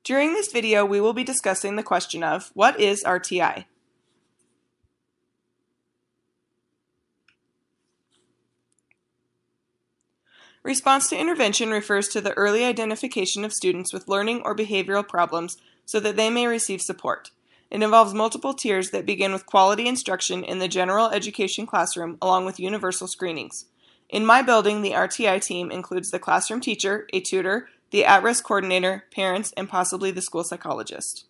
During this video, we will be discussing the question of, what is RTI? Response to intervention refers to the early identification of students with learning or behavioral problems so that they may receive support. It involves multiple tiers that begin with quality instruction in the general education classroom along with universal screenings. In my building, the RTI team includes the classroom teacher, a tutor, the at-risk coordinator, parents, and possibly the school psychologist.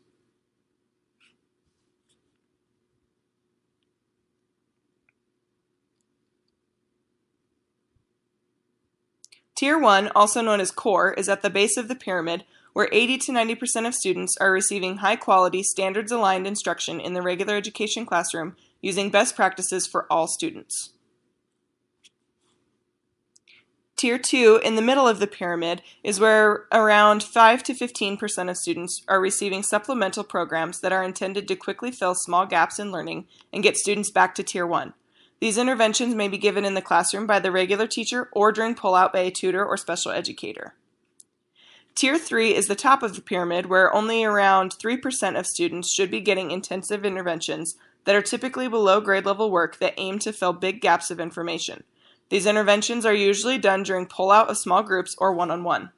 Tier 1, also known as core, is at the base of the pyramid where 80 to 90% of students are receiving high-quality, standards-aligned instruction in the regular education classroom using best practices for all students. Tier 2, in the middle of the pyramid, is where around 5 to 15% of students are receiving supplemental programs that are intended to quickly fill small gaps in learning and get students back to Tier 1. These interventions may be given in the classroom by the regular teacher or during pull-out by a tutor or special educator. Tier 3 is the top of the pyramid where only around 3% of students should be getting intensive interventions that are typically below grade level work that aim to fill big gaps of information. These interventions are usually done during pull-out of small groups or one-on-one.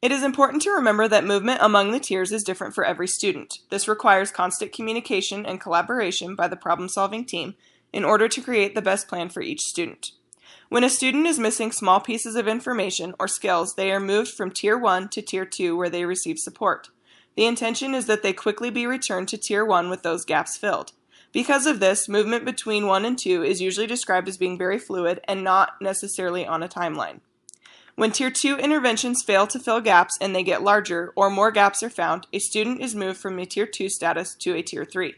It is important to remember that movement among the tiers is different for every student. This requires constant communication and collaboration by the problem-solving team in order to create the best plan for each student. When a student is missing small pieces of information or skills, they are moved from Tier 1 to Tier 2 where they receive support. The intention is that they quickly be returned to Tier 1 with those gaps filled. Because of this, movement between 1 and 2 is usually described as being very fluid and not necessarily on a timeline. When Tier 2 interventions fail to fill gaps and they get larger or more gaps are found, a student is moved from a Tier 2 status to a Tier 3.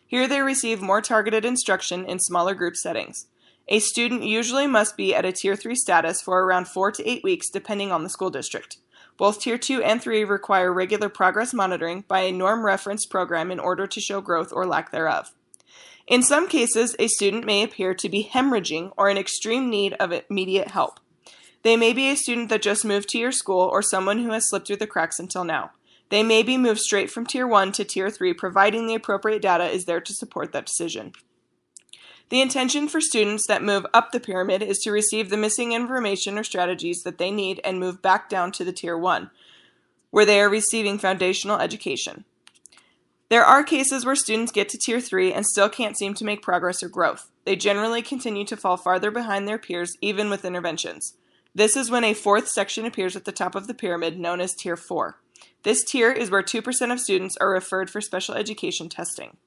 Here they receive more targeted instruction in smaller group settings. A student usually must be at a Tier 3 status for around 4 to 8 weeks depending on the school district. Both Tier 2 and 3 require regular progress monitoring by a norm reference program in order to show growth or lack thereof. In some cases, a student may appear to be hemorrhaging or in extreme need of immediate help. They may be a student that just moved to your school or someone who has slipped through the cracks until now. They may be moved straight from Tier 1 to Tier 3 providing the appropriate data is there to support that decision. The intention for students that move up the pyramid is to receive the missing information or strategies that they need and move back down to the Tier 1, where they are receiving foundational education. There are cases where students get to Tier 3 and still can't seem to make progress or growth. They generally continue to fall farther behind their peers even with interventions. This is when a fourth section appears at the top of the pyramid known as Tier 4. This tier is where 2% of students are referred for special education testing.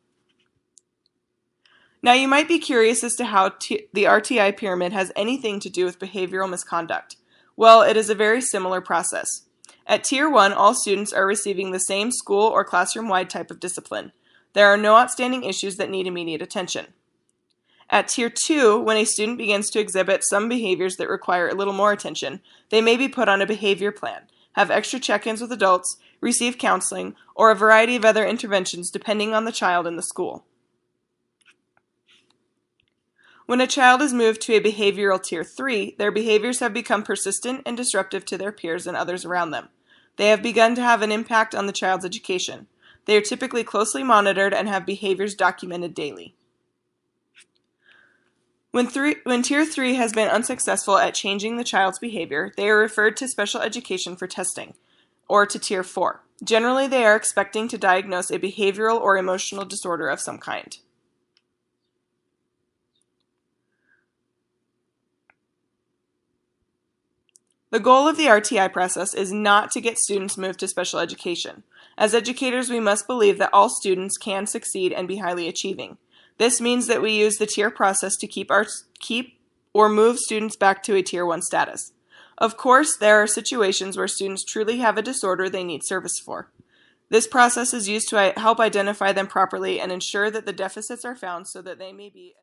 Now you might be curious as to how the RTI pyramid has anything to do with behavioral misconduct. Well, it is a very similar process. At Tier 1, all students are receiving the same school or classroom-wide type of discipline. There are no outstanding issues that need immediate attention. At Tier 2, when a student begins to exhibit some behaviors that require a little more attention, they may be put on a behavior plan, have extra check-ins with adults, receive counseling, or a variety of other interventions depending on the child and the school. When a child is moved to a behavioral Tier 3, their behaviors have become persistent and disruptive to their peers and others around them. They have begun to have an impact on the child's education. They are typically closely monitored and have behaviors documented daily. When Tier 3 has been unsuccessful at changing the child's behavior, they are referred to special education for testing, or to Tier 4. Generally, they are expecting to diagnose a behavioral or emotional disorder of some kind. The goal of the RTI process is not to get students moved to special education. As educators, we must believe that all students can succeed and be highly achieving. This means that we use the tier process to keep or move students back to a Tier 1 status. Of course, there are situations where students truly have a disorder they need service for. This process is used to help identify them properly and ensure that the deficits are found so that they may be